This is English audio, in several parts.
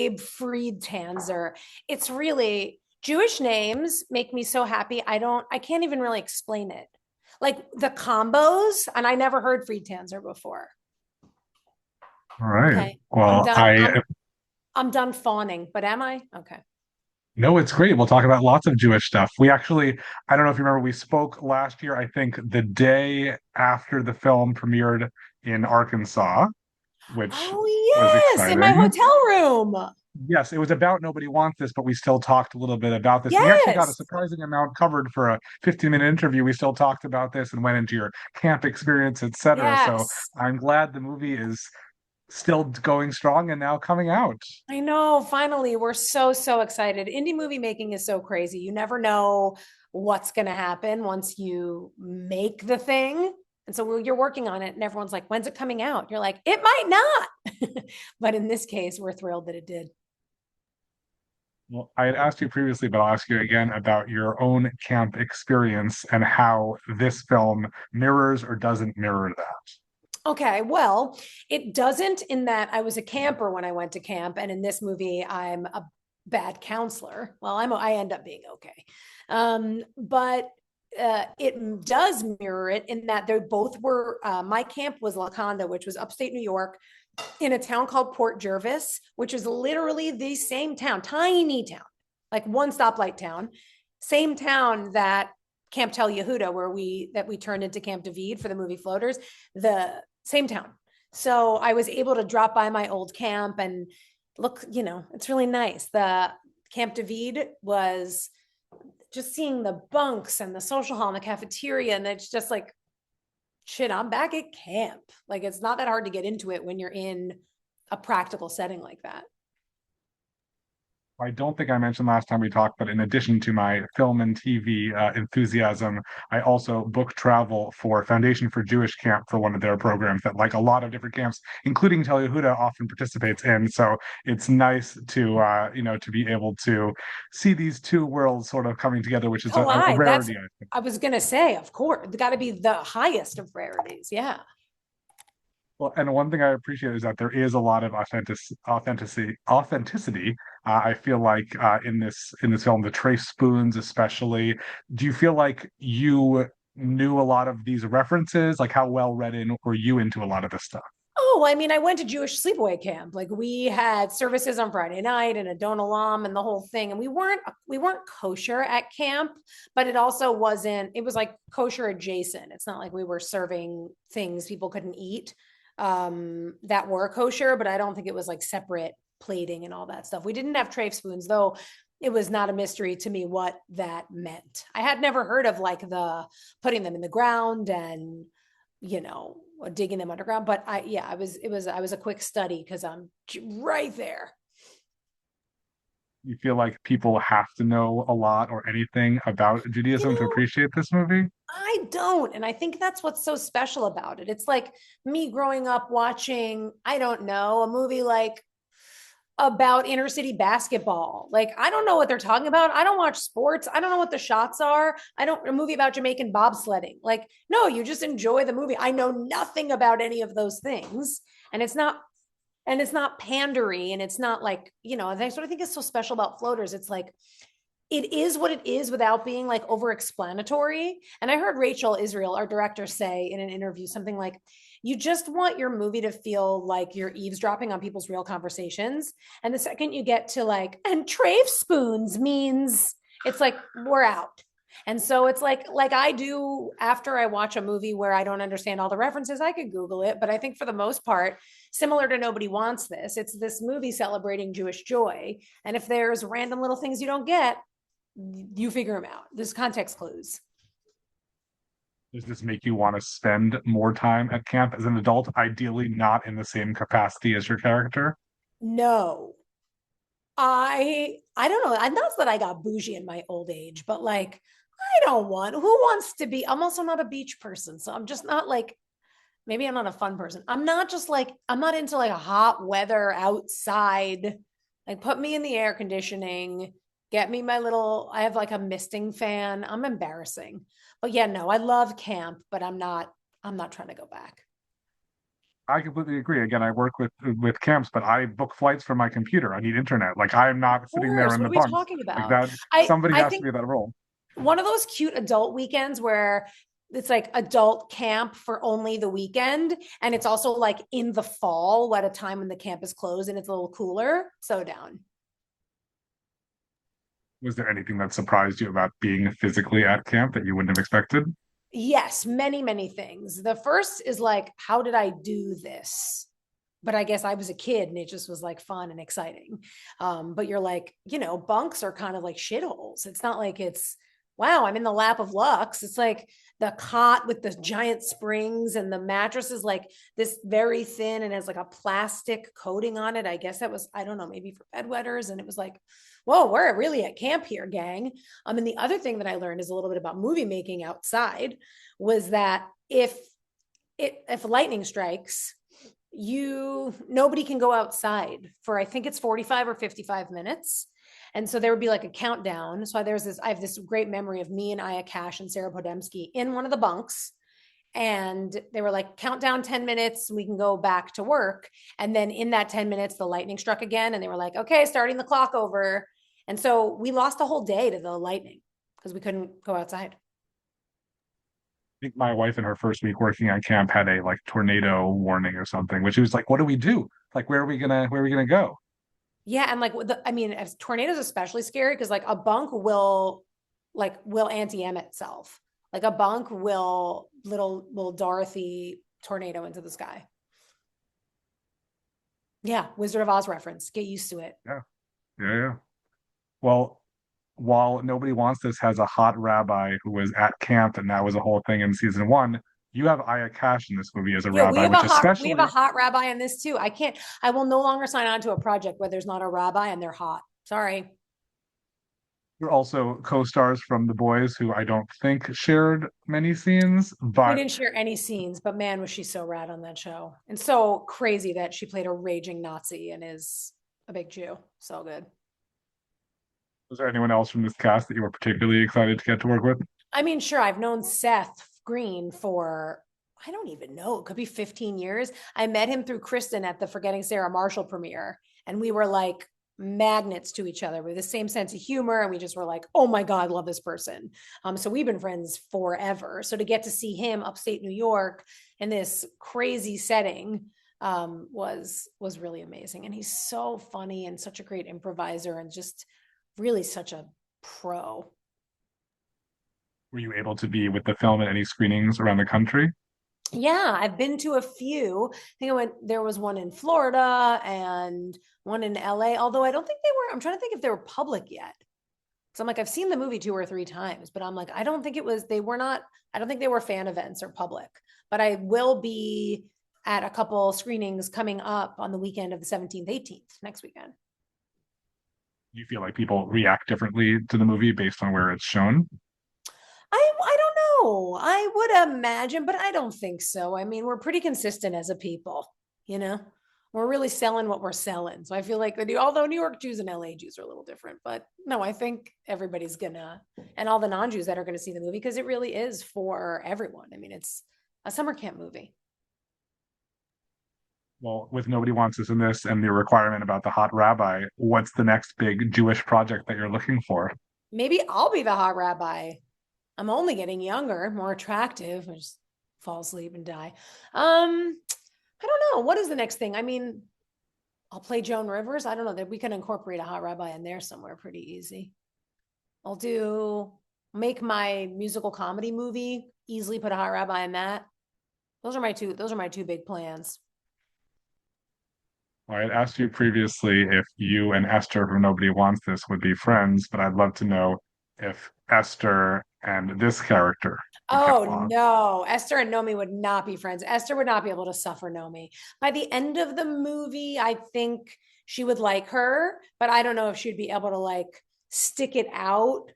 Abe Friedtanzer. It's really Jewish names make me so happy. I can't even really explain it. Like the combos, and I never heard Friedtanzer before. All right. Okay. I'm Well, done. I'm done fawning, but am I? Okay. no, it's great. We'll talk about lots of Jewish stuff. I don't know if you remember, we spoke last year, I think the day after the film premiered in Arkansas, which was Oh yes, in my exciting. hotel room. Yes, it was about Nobody Wants This, but we still talked a little bit about this. We actually got a Yes. surprising amount covered for a 15-minute interview. We still talked about this and went into your camp experience, etc. So Yes. I'm glad the movie is still going strong and now coming out. I know. Finally, we're so excited. Indie movie making is so crazy. You never know what's going to happen once you make the thing. And so you're working on it, and everyone's like, when's it coming out? You're like, it might not. But in this case, we're thrilled that it did. Well, I had asked you previously, but I'll ask you again about your own camp experience and how this film mirrors or doesn't mirror that. Okay, well, it doesn't in that I was a camper when I went to camp, and in this movie, I'm a bad counselor. Well, I end up being okay, but it does mirror it in that they both were. My camp was Laconda, which was upstate New York, in a town called Port Jervis, which is literally the same town, tiny town, like one stoplight town, same town that Camp Tel Yehuda, we turned into Camp David for the movie Floaters, the same town. So I was able to drop by my old camp and look, it's really nice. The Camp David was just seeing the bunks and the social hall and the cafeteria. And it's just like, shit, I'm back at camp. Like it's not that hard to get into it when you're in a practical setting like that. I don't think I mentioned last time we talked, but in addition to my film and TV enthusiasm, I also book travel for Foundation for Jewish Camp for one of their programs that, like a lot of different camps, including Tel Yehuda, often participates in. So it's nice to, to be able to see these two worlds sort of coming together, which is Oh, a I that's rarity, I think. I was gonna say, of course, it's got to be the highest of rarities. Yeah. Well, and one thing I appreciate is that there is a lot of authenticity. I feel like in this film, the Trace spoons, especially. Do you feel like you knew a lot of these references? Like, how well read in were you into a lot of this stuff? Oh, I mean, I went to Jewish sleepaway camp. Like we had services on Friday night and a don olam and the whole thing. And we weren't kosher at camp, but it also wasn't. It was like kosher adjacent. It's not like we were serving things people couldn't eat that were kosher, but I don't think it was like separate plating and all that stuff. We didn't have tray spoons, though. It was not a mystery to me what that meant. I had never heard of like the putting them in the ground and you know digging them underground, but I was a quick study because I'm right there. You feel like people have to know a lot or anything about you Judaism to know appreciate this movie? I don't, and I think that's what's so special about it. It's like me growing up watching, I don't know, a movie like about inner city basketball. Like, I don't know what they're talking about. I don't watch sports. I don't know what the shots are. I don't, a movie about Jamaican bobsledding. Like, no, you just enjoy the movie. I know nothing about any of those things. And it's not pandery. And it's not like, that's what I think is so special about floaters. It's like, it is what it is without being like over explanatory. And I heard Rachel Israel, our director, say in an interview something like, you just want your movie to feel like you're eavesdropping on people's real conversations. And the second you get to like, and Trave spoons means it's like, we're out. And so it's like I do after I watch a movie where I don't understand all the references, I could Google it. But I think for the most part, similar to Nobody Wants This, it's this movie celebrating Jewish joy. And if there's random little things you don't get, you figure them out. There's context clues. Does this make you want to spend more time at camp as an adult, ideally not in the same capacity as your character? No, I don't know. And that's that I got bougie in my old age, but like I don't want. Who wants to be? I'm also not a beach person, so I'm just not like. Maybe I'm not a fun person. I'm not just like I'm not into like a hot weather outside. Like put me in the air conditioning. Get me my little. I have like a misting fan. I'm embarrassing, but yeah, no, I love camp, but I'm not. I'm not trying to go back. I completely agree. Again, I work with camps, but I book flights from my computer. I need internet. Like I'm Of not sitting there course. in What the are we bunks. talking Like about? that, I somebody I has to think be that role. one of those cute adult weekends where it's like adult camp for only the weekend. And it's also like in the fall at a time when the camp is closed and it's a little cooler. So down. Was there anything that surprised you about being physically at camp that you wouldn't have expected? Yes, many, many things. The first is like, how did I do this? But I guess I was a kid and it just was like fun and exciting. But you're like, bunks are kind of like shitholes. It's not like it's, wow, I'm in the lap of Lux. It's like the cot with the giant springs and the mattress is like this very thin and has like a plastic coating on it. I guess that was, I don't know, maybe for bedwetters. And it was like, whoa, we're really at camp here, gang. And the other thing that I learned is a little bit about movie making outside was that if lightning strikes, nobody can go outside for I think it's 45 or 55 minutes. And so there would be like a countdown. So I have this great memory of me and Aya Cash and Sarah Podemski in one of the bunks. And they were like, count down 10 minutes, we can go back to work. And then in that 10 minutes, the lightning struck again. And they were like, okay, starting the clock over. And so we lost a whole day to the lightning because we couldn't go outside. I think my wife in her first week working on camp had a like tornado warning or something, which she was like, "What do we do? Like, where are we gonna go?" Yeah, and like I mean, as tornadoes especially scary because like a bunk will anti-em itself. Like a bunk will Dorothy tornado into the sky. Yeah, Wizard of Oz reference. Get used to it. Yeah, yeah, yeah. Well, while Nobody Wants This has a hot rabbi who was at camp, and that was a whole thing in season one, you have Aya Cash in this movie as a Yo, we rabbi, have which a hot we have a especially hot rabbi in this too. I will no longer sign on to a project where there's not a rabbi and they're hot. Sorry. you're also co-stars from The Boys, who I don't think shared many scenes, We but didn't share any scenes, but man, was she so rad on that show. And so crazy that she played a raging Nazi and is a big Jew. So good. was there anyone else from this cast that you were particularly excited to get to work with? I mean, sure, I've known Seth Green for, I don't even know, it could be 15 years. I met him through Kristen at the Forgetting Sarah Marshall premiere, and we were like magnets to each other with the same sense of humor. And we just were like, oh my God, love this person. So we've been friends forever. So to get to see him upstate New York in this crazy setting was really amazing. And he's so funny and such a great improviser and just really such a pro. Were you able to be with the film at any screenings around the country? Yeah, I've been to a few. I think there was one in Florida and one in LA, although I don't think they were, I'm trying to think if they were public yet. So I'm like, I've seen the movie 2 or 3 times, but I'm like, I don't think they were not, I don't think they were fan events or public, but I will be at a couple screenings coming up on the weekend of the 17th, 18th, next weekend. Do you feel like people react differently to the movie based on where it's shown? I don't know. I would imagine, but I don't think so. I mean, we're pretty consistent as a people, you know. We're really selling what we're selling. So I feel like although New York Jews and LA Jews are a little different, but no, I think everybody's gonna, and all the non-Jews that are gonna see the movie because it really is for everyone. I mean, it's a summer camp movie. Well, with Nobody Wants Us in this and the requirement about the hot rabbi, what's the next big Jewish project that you're looking for? Maybe I'll be the hot rabbi. I'm only getting younger, more attractive. I just fall asleep and die. I don't know. What is the next thing? I mean, I'll play Joan Rivers. I don't know that we can incorporate a hot rabbi in there somewhere pretty easy. I'll do make my musical comedy movie, easily put a hot rabbi in that. Those are my two big plans. I had asked you previously if you and Esther from Nobody Wants This would be friends, but I'd love to know if Esther and this character would get Oh along. no, Esther and Nomi would not be friends. Esther would not be able to suffer Nomi. By the end of the movie, I think she would like her, but I don't know if she'd be able to like stick it out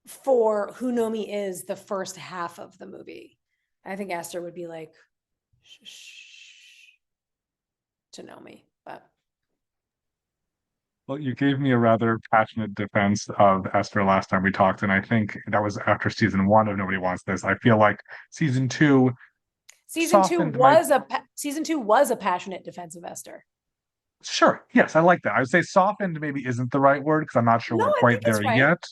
for who Nomi is the first half of the movie. I think Esther would be like shh, to Nomi, but Well, you gave me a rather passionate defense of Esther last time we talked, and I think that was after season one of Nobody Wants This. I feel like season two softened my Season two was a passionate defense of Esther. sure, yes, I like that. I would say softened maybe isn't the right word because I'm not sure No, we're I quite think there it's right. yet.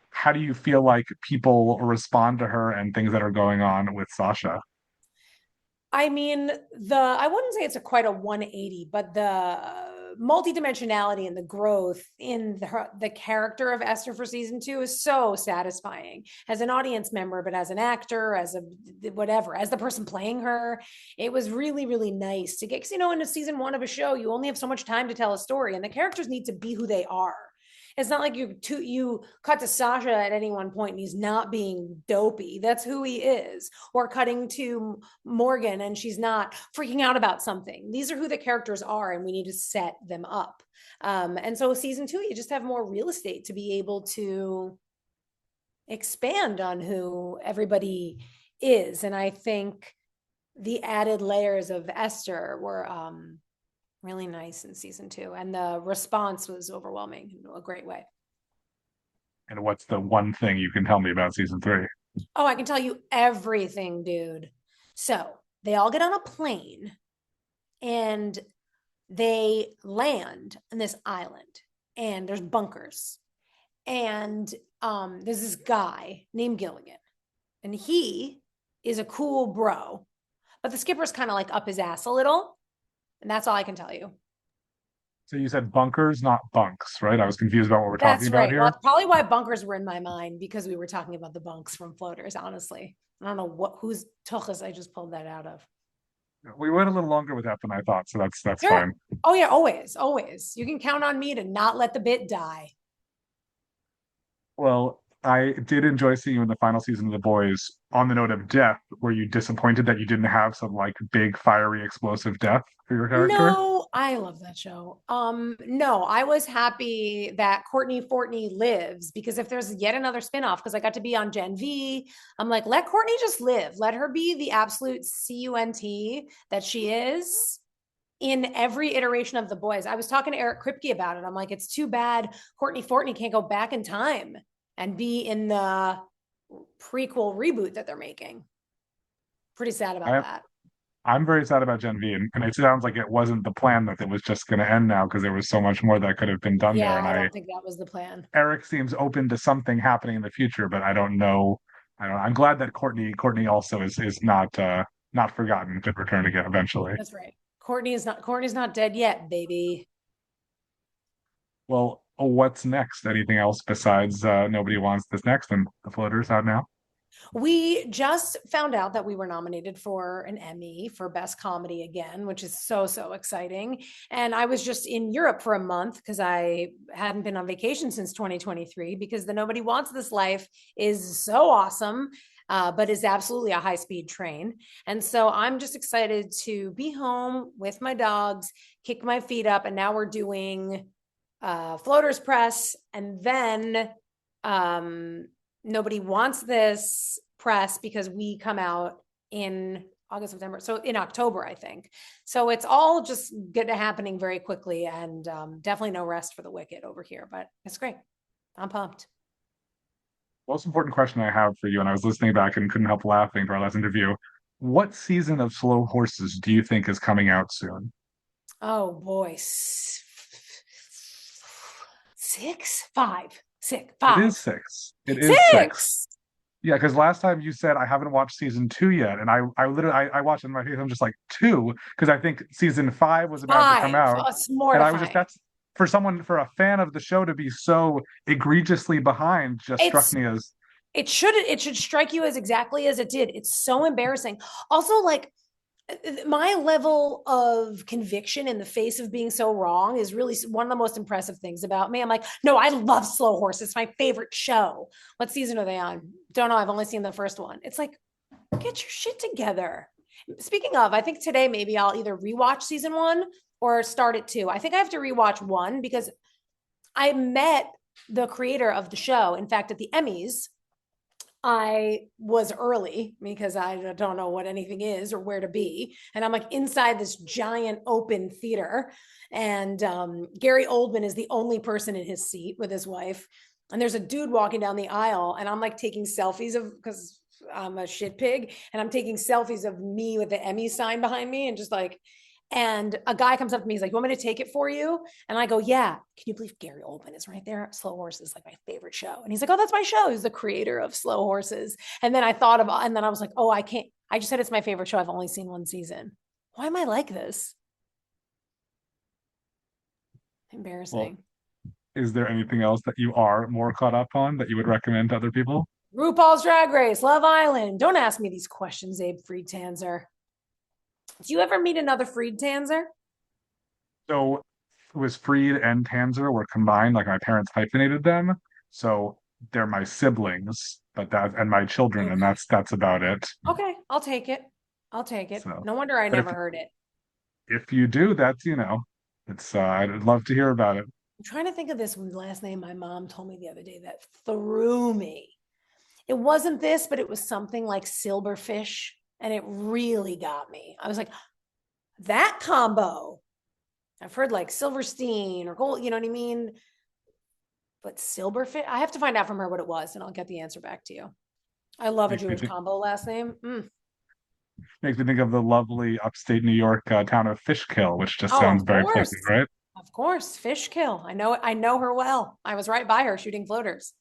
How do you feel like people respond to her and things that are going on with Sasha? I mean, I wouldn't say it's quite a 180, but the multidimensionality and the growth in the character of Esther for season two is so satisfying as an audience member, but as an actor, as a whatever, as the person playing her, it was really, really nice to get, because in a season one of a show, you only have so much time to tell a story, and the characters need to be who they are. It's not like you cut to Sasha at any one point and he's not being dopey. That's who he is. Or cutting to Morgan and she's not freaking out about something. These are who the characters are, and we need to set them up. And so season two, you just have more real estate to be able to expand on who everybody is. And I think the added layers of Esther were really nice in season two, and the response was overwhelming in a great way. And what's the one thing you can tell me about season three? Oh, I can tell you everything, dude. So they all get on a plane and they land on this island, and there's bunkers, and there's this guy named Gilligan, and he is a cool bro, but the skipper's kind of like up his ass a little, and that's all I can tell you. So you said bunkers, not bunks, right? I was confused about what we're talking That's about right. Well, here. that's probably why bunkers were in my mind, because we were talking about the bunks from Floaters. Honestly, I don't know whose tuchus I just pulled that out of. We went a little longer with that than I thought, so that's Sure. fine. Oh yeah, always, always. You can count on me to not let the bit die. Well, I did enjoy seeing you in the final season of The Boys. On the note of death, were you disappointed that you didn't have some like big, fiery, explosive death for your character? No, I love that show. No, I was happy that Courtney Fortney lives, because if there's yet another spinoff, because I got to be on Gen V, I'm like, let Courtney just live. Let her be the absolute cunt that she is in every iteration of The Boys. I was talking to Eric Kripke about it. I'm like, it's too bad Courtney Fortney can't go back in time and be in the prequel reboot that they're making. Pretty sad about I, that. I'm very sad about Gen V, and it sounds like it wasn't the plan that it was just going to end now because there was so much more that could have been done there. Yeah, And I I don't think that was the plan. Eric seems open to something happening in the future, but I don't know. I don't know. I'm glad that Courtney also is not forgotten, could return again eventually. That's right. Courtney's not dead yet, baby. Well, what's next? Anything else besides Nobody Wants This Next and The Floaters out now? We just found out that we were nominated for an Emmy for Best Comedy again, which is so exciting. And I was just in Europe for a month because I hadn't been on vacation since 2023, because the Nobody Wants This life is so awesome. But is absolutely a high speed train. And so I'm just excited to be home with my dogs, kick my feet up. And now we're doing Floaters Press. And then Nobody Wants This press, because we come out in August, September. So in October, I think. So it's all just good happening very quickly, and definitely no rest for the wicked over here, but it's great. I'm pumped. Most important question I have for you, and I was listening back and couldn't help laughing to our last interview. What season of Slow Horses do you think is coming out soon? Oh boy. Six, five, six, It is five, six. It is six. six, Yeah, because last time you said I haven't watched season two yet, and I literally I watched it in my face. I'm just like two because I think season five was about to come five. out, Oh, it's and I was just mortifying. that's for a fan of the show to be so egregiously behind just struck It's me as it should strike you as exactly as it did. It's so embarrassing. Also, like, my level of conviction in the face of being so wrong is really one of the most impressive things about me. I'm like, no, I love Slow Horse. It's my favorite show. What season are they on? Don't know. I've only seen the first one. It's like, get your shit together. Speaking of, I think today maybe I'll either rewatch season one or start it two. I think I have to rewatch one because I met the creator of the show, in fact, at the Emmys. I was early because I don't know what anything is or where to be. And I'm like inside this giant open theater. And Gary Oldman is the only person in his seat with his wife. And there's a dude walking down the aisle. And I'm like taking selfies of, because I'm a shit pig, and I'm taking selfies of me with the Emmy sign behind me, and just like, and a guy comes up to me, he's like, "You want me to take it for you?" And I go, "Yeah." Can you believe Gary Oldman is right there? Slow Horses is like my favorite show, and he's like, "Oh, that's my show." He's the creator of Slow Horses, and then and then I was like, "Oh, I can't." I just said it's my favorite show. I've only seen one season. Why am I like this? Well, Embarrassing. is there anything else that you are more caught up on that you would recommend to other people? RuPaul's Drag Race, Love Island. Don't ask me these questions, Abe Friedtanzer. Do you ever meet another Friedtanzer? So it was Freed and Tanzer were combined, like my parents hyphenated them. So they're my siblings, but that and my children, and Okay. that's about it. Okay, I'll take it. I'll take it. So, No wonder I but never heard it. if you do, that's it's I'd love to hear about it. I'm trying to think of this last name my mom told me the other day that threw me. It wasn't this, but it was something like silverfish, and it really got me. I was like, that combo. I've heard like Silverstein or gold, you know what I mean? But silverfish, I have to find out from her what it was, and I'll get the answer back to you. I love a Makes me Jewish think combo last name. makes me think of the lovely upstate New York town of Fishkill, which just Oh, sounds of very pleasant, course. right? Of course. Fish kill. I know her well. I was right by her shooting floaters.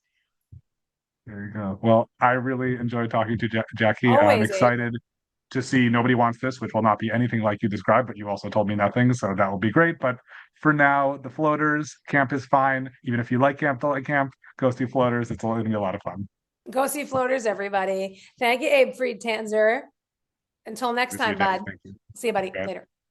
There you go. Well, I really enjoyed talking to Jackie, and I'm Always, Abe. excited to see Nobody Wants This, which will not be anything like you described, but you also told me nothing, so that will be great. But for now, the floaters camp is fine. Even if you like camp, don't like camp, go see floaters. It's going to be a lot of fun. Go see floaters, everybody. Thank you, Abe Friedtanzer. Until next We see you, time, Jackie. bud. Thank you. See you, buddy. Okay. Later.